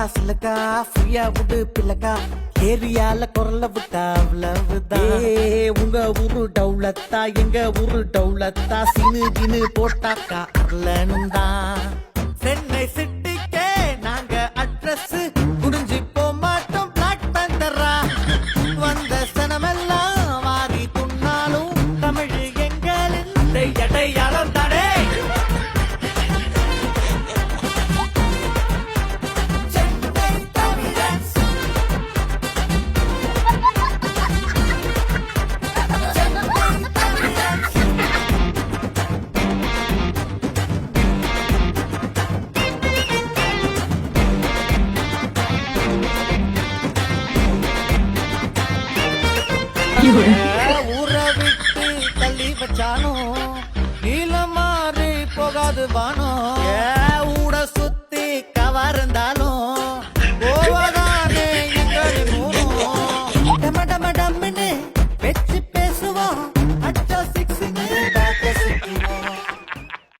சில்லக்கா ஃப்ரீயா விடு பிள்ளக்கா ஏரியால குரல விட்டா உங்க ஊரு டவுலத்தா எங்க ஊரு டவுலத்தா சினு கினு போட்டாக்கா அர்லனும் தான் சென்னை சிட்டிக்கே நாங்க அட்ரஸ் குடிஞ்சு போக மாட்டோம் பிளாக் பந்தரா வந்த சனமெல்லாம் வாரி துண்ணாலும் தமிழ் எங்களின் அடையாளம் தானே. ஊரை விட்டு தள்ளி வச்சானோ நீல மாறி போகாது வானோ